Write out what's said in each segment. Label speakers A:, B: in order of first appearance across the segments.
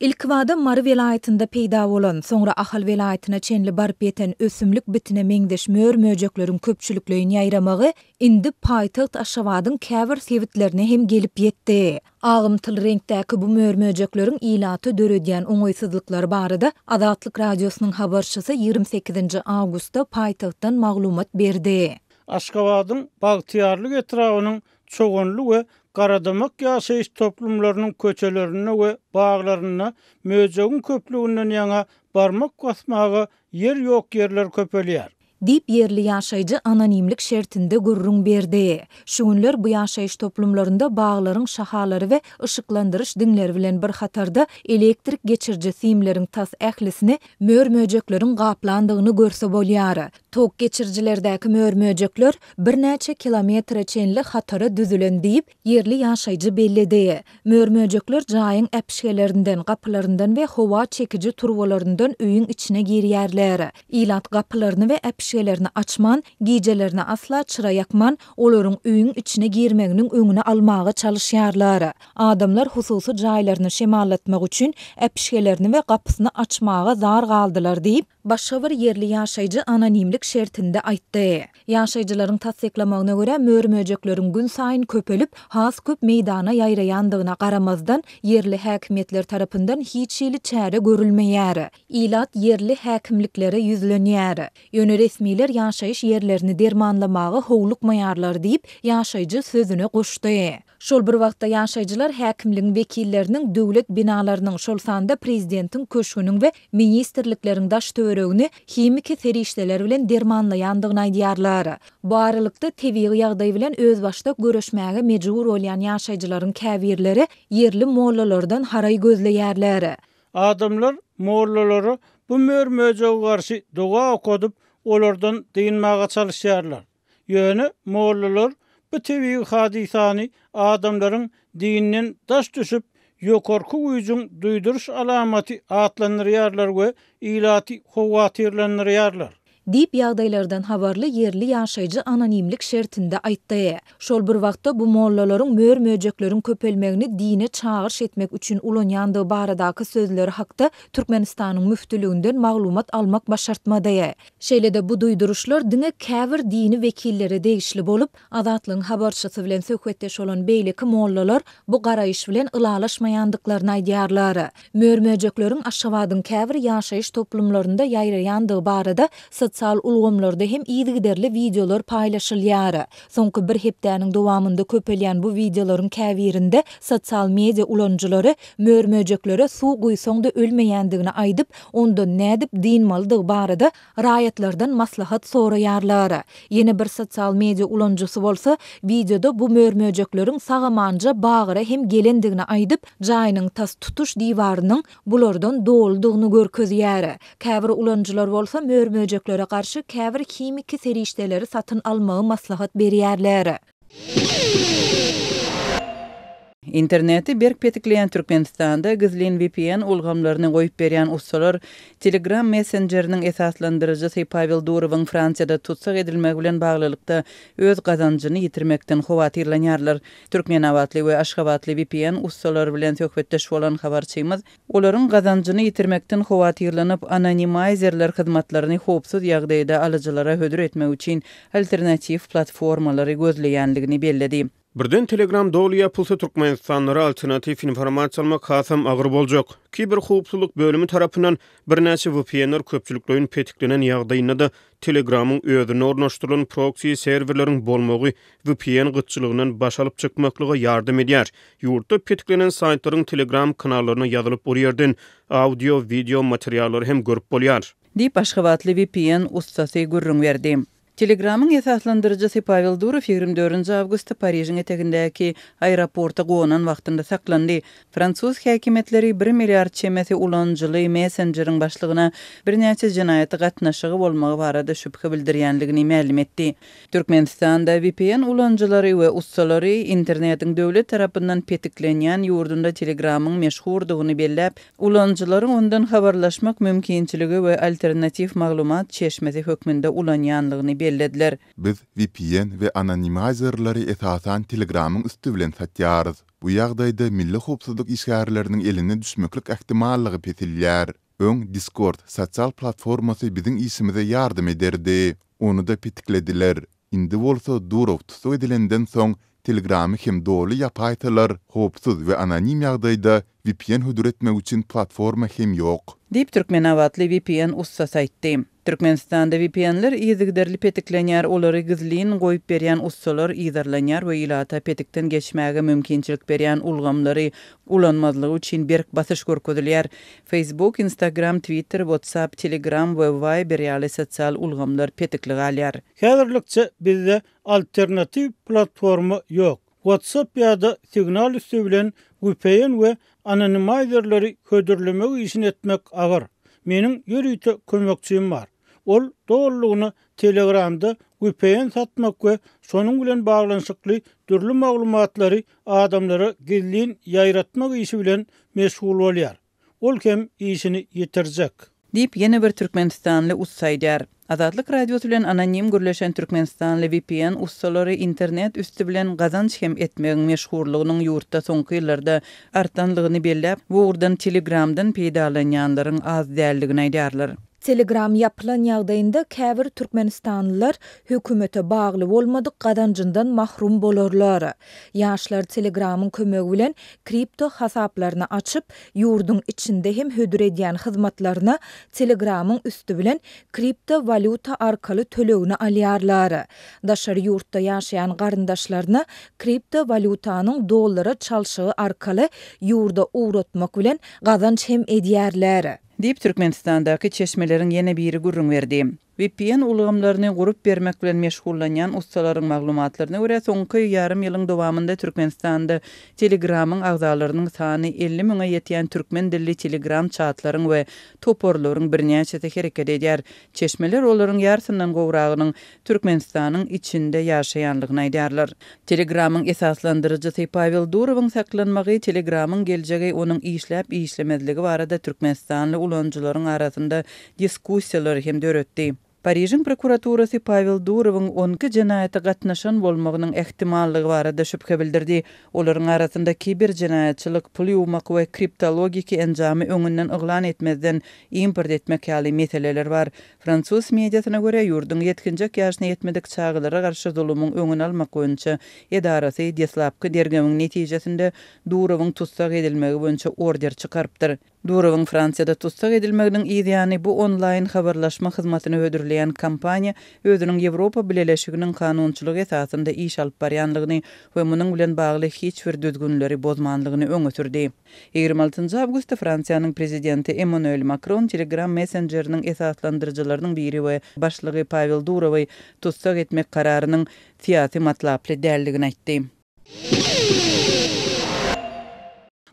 A: İlk wada Mary vilayetinde peýda bolan, soňra Ahal vilayetine çenli barp ýeten ösümlik bitine meňdeş möýrmöjeklerin köpçüliklerini ýaýramagy indi paýtagyt Aşgabatyň käbir sewitlerine hem gelip ýetdi. Agymtyl reňkdäki bu möýrmöjeklerin ilaty döredýän oňoýsuzlyklary barada Azatlyk radiosynyň habarçysy 28 awgustda paýtagtdan maglumat berdi.
B: Aşgabatyň bagtyarlyk etrawynyň çoğunly we garadamak ýaşaýyş toplumlarynyň köçelerine we baglaryna möjegin köplüginden ýaňa barmak basmagy yer ýok yerler köpelýär.
A: Dip yerli ýaşaýjy anonimlik şertinde gurrun berdi. Şu günler bu ýaşaýyş toplumlarynda baglaryň şahalary we ışıklandyryş diňleri bilen bir hatarda elektrik geçirji simleriň tas ählisini möýrmöjekleriň gaplandygyny görse bolýar. Tok geçirjilerdäki möýrmöjekler bir näçe kilometre çenli hatara düzülen diýip yerli ýaşaýjy bellidi. Möýrmöjekler jaýyň äpişgelerinden, gapylaryndan we howa çekiji turwalaryndan öýüň içine girýärler. Ilat gapylaryny we şeýlerini açman, gijelerini asla çıra yakman, olaryň öýüň içine girmeginiň öňüne almagy çalışýarlar. Adamlar hususy jaýlaryny şemallatmak üçin äpişgelerini we gapysyny açmaga zar galdylar diýip başga bir yerli ýaşaýjy anonimlik şertinde aýtdy. Ýaşaýjylaryň tasdiklamagyna görä möýrmöjekleriň gün saýyn köpelip, has köp meýdana ýaýraýandygyna garamazdan yerli häkimetler tarapyndan hiç ýyly çäre görülmeýär. Ilat yerli häkimliklere ýüzlenýär. Resmiler ýaşaýyş yerlerini dermanlamagy howluk maýarlar diýip ýaşaýjy sözüne goşdy. Şol bir wagtda ýaşaýjylar häkimligiň wekilleriniň döwlet binalarynyň şol sanda prezidentiň köşgüniň we ministrlikleriň daş töweregini himiki serişdeler bilen dermanlaýandygyny aýdýarlar. Bu aralykda tebii ýagdaý bilen öz başda görüşmäge mejbur bolýan ýaşaýjylaryň käbirleri yerli mollalardan haray gözleýärler.
B: Adamlar mollalary bu möýrmöjege garşy doga okudyp olardan diýinmäge çalışýarlar. Ýöne mollalar bu tebii hadisany adamlaryň dininden daş düşüp ýokarky güýjüň duýduruş alamaty atlandyrýarlar we ilaty howatyrlandyrýarlar.
A: Dip ýagdaýlardan habarly yerli ýaşaýjy anonimlik şertinde aýtdy. Şol bir wagtda bu mollalaryň möýrmöjekleriň köpelmegini dine çağırş etmek üçin ulanýandygy baradaky sözleri hakda Türkmenistanyň müftülüginden maglumat almak başartmady. Şeýlede bu duýduruşlar diňe käbir dini wekilleri degişli bolup, Azatlygyň habarçysy bilen söhbetdeş bolan beýleki mollalar bu garaýyş bilen ylalaşmaýandyklaryny aýdýarlar. Möýrmöjekleriň Aşgabatyň käbir ýaşaýyş toplumlarynda ýaýraýandygy barada sosyal ulgamlarda hem ýygyderli videolar paýlaşylýar. Soňky bir hepdäniň dowamında köpelýän bu videolaryň käbirinde sosyal media ulanjylary möýrmöjeklere suw guýsaňda ölmeýändigini aýdyp, onda nädip diýinmelidir barada raýatlardan maslahat soraýarlar. Ýene bir sosyal media ulanjysy bolsa, videoda bu möýrmöjeklerin sagamanja bagyra hem gelendigini aýdyp, jaýynyň tas tutuş diýwarynyň bulardan doldygyny görkezýär. Käbir ulanjylar bolsa möýrmöjeklere garşy käbir kimiki serişdeleri satyn almagy maslahat berýärler.
C: İnterneti berk petikleyen Türkmenistanda gizlin VPN ulgamlaryny goýup berýän ustalar Telegram Messengeriniň esaslandyrjysy Pavel Durowyň Fransiýada tutsak edilmegi bilen baglylykda öz gazanjyny ýitirmekden howatyrlanýarlar. Türkmen awatly we Aşgabatly VPN ustalary bilen söhbetdeş bolan habarçymyz olaryň gazanjyny ýitirmekden howatyrlanyp anonymizerler hyzmatlaryny howpsuz ýagdaýda alyjylara hödür etmek üçin alternativ platformalary gözleýänligini belledi.
D: Birden Telegram dolu yapılsa Türkmenistanlara alternatif informasiýa almak hasam agyr boljak. Kiber howpsuzlyk bölümi tarapyndan bir näçe VPN'ler köpçüliklerin petiklenen ýagdaýynda da Telegram'ın özüne ornaşdyrylan proxy serverleriň bolmagy VPN gytçylygynyň başalyp çykmaklygy ýardam edýär. Ýurtda petiklenen saytlaryň Telegram kanallaryna ýazılıp bolýardan audio, video materiallar hem görüp bolýar.
C: Diýip Aşgabatly VPN ustasy gurrun berdi. Telegram'ın esaslandyrjysy Pavel Durov 24 awgustda Parijiň etegindäki aeroporta gonan wagtynda saklandy. Fransuz häkimetleri 1 milliard çemesi ulanjyly Messengeriň başlygyna bir näçe jinaýaty gatnaşygy bolmagy barada şüphe bildirýänligini ma'lum etdi. Türkmenistanda VPN ulanjylary we ustalary internetiň döwlet tarapyndan petiklenýän ýurdunda Telegram'yň meşhurdygyny belläp, ulanjylaryň ondan habarlaşmak mümkinçiligi we alternativ maglumat çeşmesi hökmünde ulanýanlygyny bellediler.
E: Biz VPN we anonymizerlary esasan Telegramyň üstü bilen satýarys. Bu ýagdaýda milli howpsuzlyk işgärleriniň eline düşmeklik ähtimallygy petilýär. Öň Discord sosial platformasy biziň işimize ýardym ederdi. Onu da petiklediler. Indi bolsa Durov tutup edilenden soň Telegram'ı hem dolu yapaytalar, hopsuz ve anonim ýagdaýda VPN hödür etmek üçin platforma hem yok.
C: Dip Türkmen awatly VPN ussa saýtdy. Türkmenistanda VPN'ler ýyzygderli petiklenýär, olary gizlin goýup berýän ussalar ýyzarlanýar we ilata petikden geçmäge mümkinçilik berýän ulgamlary ulanmazlygy üçin berk basyş görkezilýär. Facebook, Instagram, Twitter, WhatsApp, Telegram we Viber ýaly sosial ulgamlar petikli galýar.
B: Häzirlikçe bizde alternativ platforma yok. WhatsApp ýa-da Signal üstü bilen VPN we anonymizerleri hödürlemek işin etmek agar. Meniň ýörüýte kömekçim bar. Ol doğrulugyny Telegramda VPN satmak we şonuň bilen baglanşykly türlü maglumatlary adamlara gizlin ýaýratmak işi bilen meşgul bolýar. Ol hem işini ýetirjek.
C: Dip ýene bir Türkmenistanly ussaýdar. Azatlyk radiosu bilen anonim gürleşen Türkmenistanly VPN ussalary internet üstü bilen gazanç hem etmegiň meşhurlygynyň ýurtda soňky ýyllarda artanlygyny belläp, bu urdan Telegramdan peýdalanýanlaryň az däldigini aýdarlar.
A: Telegram yapılan ýagdaýynda käbir Türkmenistanlylar hökümete bagly bolmadyk gadancyndan mahrum bolarlar. Ýaşlar Telegramyň kömegi bilen kripto hasaplaryny açyp, ýurdun içinde hem hödür edýän hyzmatlaryna Telegramyň üstü bilen kripto valuta arkaly tölegini alýarlar. Daşary ýurtda ýaşaýan garyndaşlaryna kripto valutanyň dollara çalşygy arkaly ýurda uğratmak bilen gazanç hem edýärler.
C: Dip Türkmenistandaky çeşmeleriň ýene biri gurrun berdi. VPN ulgamlaryny gurup bermek bilen meşgullanýan ustalaryň maglumatlaryna görä soňky ýarym ýylyň dowamında Türkmenistanda Telegramyň agzalarynyň sany 50 000-a ýetýän türkmen dilli Telegram chatlaryň we toporlaryň birnäçe hereket edýär. Çeşmeler olaryň ýarsynyň gowragynyň Türkmenistanyň içinde ýaşaýanlygyny aýdarlar. Telegramyň esaslandyrjysy Pavel Durowyň saklanmagy Telegramyň geljegi onuň işläp işlemezligi barada Türkmenistanly ulanjylaryň arasynda diskussiýalar hem döretdi. Paryjyň prokuraturasy Pavel Durowyň 12 jenaýata gatnaşan bolmagynyň ähtimallygy barada şüphe bildirdi. Olaryň arasynda kiber jenaýatçylyk, pul ýuwmak we kriptologiki enjamy öňünden yglan etmezden import etmek ýaly meseleler bar. Fransuz mediasyna görä ýurdun ýetkinjek ýaşyna ýetmedik çağlara garşy zulumyň öňüni almak boýunça edarasy deslapky dergemiň netijesinde Durowyň tutsak edilmegi boýunça order çykarypdyr. Durowyň Fransiýada tutsak edilmeginiň ýa-ni bu online habarlaşma hyzmatyny hödürleýän kampaniýa özüniň Ýewropa Birleşiginiň kanunçylygy esasynda iş alyp barýanlygyny we munyň bilen bagly hiç bir düzgünleri bozmanlygyny öňe sürdi. 26 awgustda Fransiýanyň prezidenti Emmanuel Macron Telegram Messengeriniň esaslandyrjylarynyň biri we başlygy Pavel Durowy tutsak etmek kararynyň siýasy matlaply däldigini aýtdy.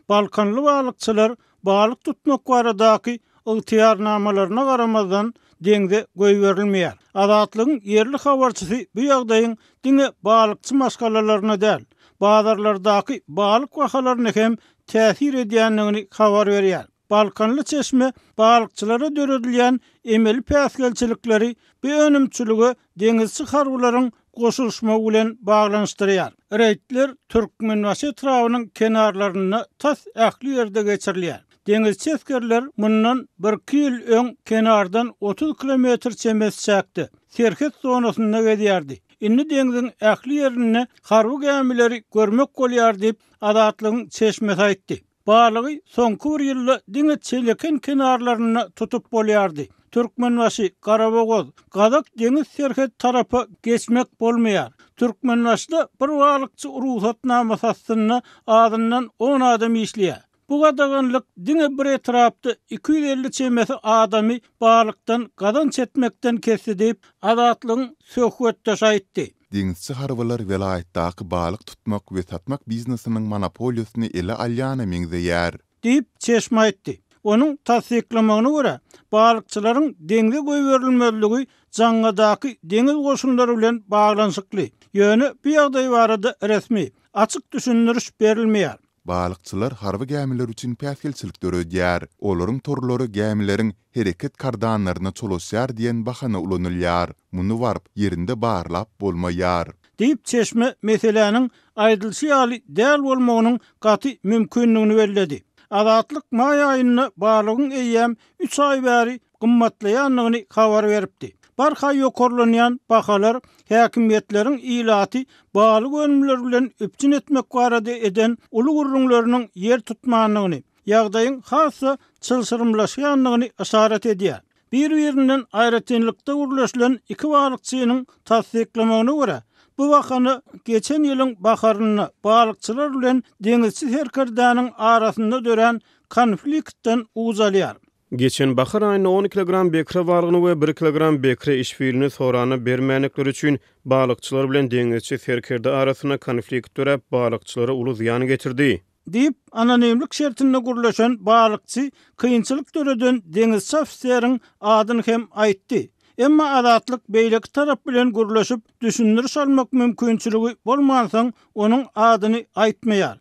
B: Balkanly balykçylar balyk tutmak baradaky ygtyýarnamalaryna garamazdan deňde goýberilmeýär. Azatlygyň ýerli habarçysy bu ýagdaýyň diňe balykçy maskalaryna däl, bazarlardaky balyk wahalaryna hem täsir edýänligini habar berýär. Balkanly çeşme balykçylara döredilýän emeli päsgelçilikleri bu önümçüligi deňizçi harwlaryň goşulşma bilen baglanşdyrýar. Reýtler Türkmenbaşy etrawynyň kenarlaryna tas ähli ýerde geçirilýär. Deňizçi eskerler mundan 1-2 ýyl öň kenardan 30 kilometr çemesi çäkdi. Serket zonasynda gedýärdi. Indi deňiziň ähli ýerini harby gämileri görmek bolýar diýip Azatlygyň çeşmesi aýtdy. Balygy soňky bir ýylda diňe çeleken kenarlaryna tutup bolýardy. Türkmenbaşy, Garabogoz, Gadak deňiz serket tarapy geçmek bolmaýar. Türkmenbaşyda bir balykçy ruhsatnamasy astyna adyndan 10 adam işleýär. Bu gadaganlyk diňe bir etrapda 250 çemesi adamy balykdan gadanç etmekden kesdi diýip Azatlygyň söhbetde aýtdy.
E: Deňizçi harwalar welaýatdaky balyk tutmak we satmak biznesiniň monopoliýasyny ele alýana meňzeýär
B: diýip çeşme aýtdy. Onun tasdiklamagyna görä, balykçylaryň deňde goýberilmezligi jaňadaky deňiz goşunlary bilen baglanşykly. Ýöne bu ýagdaý barada resmi açyk düşündiriş berilmeýär.
E: Balıkçılar harby gəmiler üçün päsgelçilik törödýär. Olaryň torlary gəmilerin hereket kardanlaryna çolosýar diýen bahana ulanylýar. Muny barp yerinde barlap bolmaýar.
B: Diýip çeşme meselenin aýdylşy ýaly däl bolmagynyň gaty mümkinligini belledi. Azatlyk may aýyny balygyň eýýäm 3 ay bäri gymmatlaýanlygyny habar beripdi. Barha ýokarlanýan bahalar häkimiýetleriň ilaty balyk önümleri bilen öpçün etmek barada eden uly gurrunlarynyň yer tutmanlygyny, ýagdaýyň hassa çylşyrymlaşýanlygyny işaret edýär. Bir-birinden aýratynlykda gurlaşylan iki balykçynyň tasdiklamagyna görä, bu wakany geçen ýylyň baharyny balykçylar bilen deňizçi herkerdanyň arasynda dören konfliktden uzalýar.
D: Geçen bahar aýyny 10 kilogram bekre balygyny we 1 kilogram bekre işbirini sorany bermänekleri üçin balykçylar bilen deňizçi serkerde arasyna konflikt dörep balykçylara uly ziýan getirdi.
B: Diýip anonimlik şertinde gurlaşan balykçy kıyınçylyk döreden deňizçi ofiseriň adyny hem aýtdy. Emma adatlyk beýleki tarap bilen gurlaşyp düşündiriş almak mümkinçiligi bolmansaň onuň adyny aýtmaýar.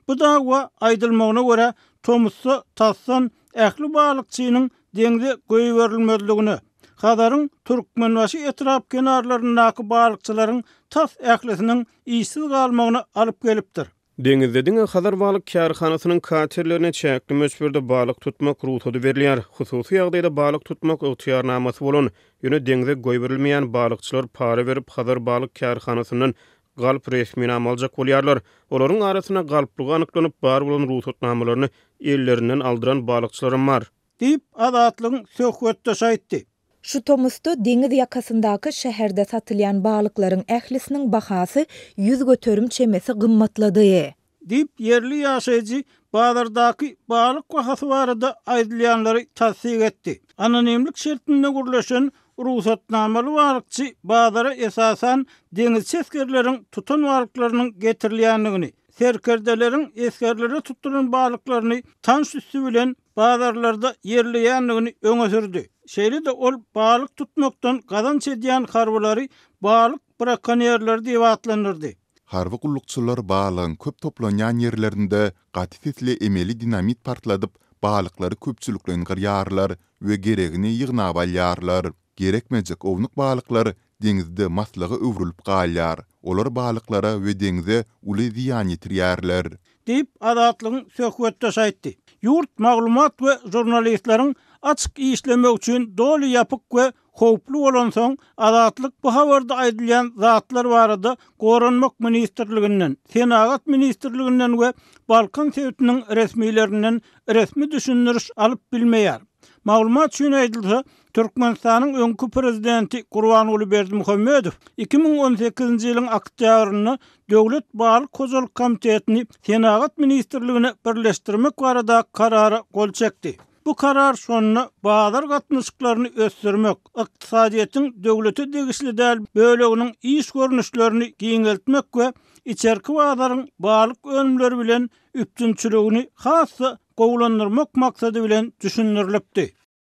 B: Bu dawa aýdylmagyna görä Tomussa tassan ähli balykçynyň deňde goýberilmezligini, Hadaryň Türkmenbaşy etrap kenarlaryndaky balykçylaryň tas ählisiniň işsiz galmagyny alyp gelipdir.
D: Deňizde Hadar balyk kärhanasynyň katerlerine çäkli möçberde balyk tutmak ruhsatı berilýär. Hususy ýagdaýda balyk tutmak ygtyýarnamasy bolan, ýöne deňizde goýberilmeýän balykçylar para berip Hadar balyk kärhanasynyň galp resmini amaljak bolýarlar. Olaryň arasyna galplygy anyklanyp bar bolan ruhsatnamalaryny ellerinden aldyran balykçylarym bar.
B: Diýip azatlygyň söhbetde aýtdy.
A: Şu Tomusda deňiz ýakasyndaky şäherde satylýan balyklaryň ählisiniň bahasy 100 götörüm çemesi gymmatlady.
B: Diýip yerli ýaşaýjy bazardaky balyk bahasy barada aýdylýanlary tasdik etdi. Anonimlik şertinde gurlaşan ruhsatnamaly balykçy bazara esasan deňiz eskerleriň tutan balyklarynyň getirilýänligini, serkerdelerin eskerlere tutturan balıklarını tanş üstü bilen bazarlarda yerleýänligini öňe sürdi. Şeýle de ol balyk tutmaktan gazanç edýän harbalary balyk brakonyerleri diýip atlanyrdy.
E: Harby gullukçylar balygyň köp toplanýan ýerlerinde gaty emeli dinamit partladyp balyklary köpçüliklen gyrýarlar we geregini ýygnap alýarlar. Gerekmejek ownyk balyklary deňizde maslagy öwrülüp galýar. Olar balyklara we deňize uly ziýan ýetirýärler.
B: Diýip azatlygyň söhbetde aýtdy. Ýurt maglumat we jurnalistleriň açyk işlemek üçin doly ýapyk we howply bolan soň azatlyk bu habarda aýdylýan zatlar barada Goranmak ministrliginden, Senagat ministrliginden we Balkan Sewitiniň resmiýlerinden resmi düşündiriş alyp bilmeýär. Maglumat üçin aýdylsa, Türkmenistanyň öňkü prezidenti Gurbanuly Berdimuhammedow 2018-nji ýylyň oktýabryny Döwlet Balyk Hojalyk Komitetini Senagat ministrligine birleşdirmek barada karara gol çekdi. Bu karar şonuna bazar gatnaşyklaryny ösdürmek, ykdysadyýetyň döwlete degişli däl böleginiň iş görnüşlerini giňeltmek we içerki bazaryň balyk önümleri bilen üptünçiligini hassa gowlandyrmak maksady bilen düşündirilipdi.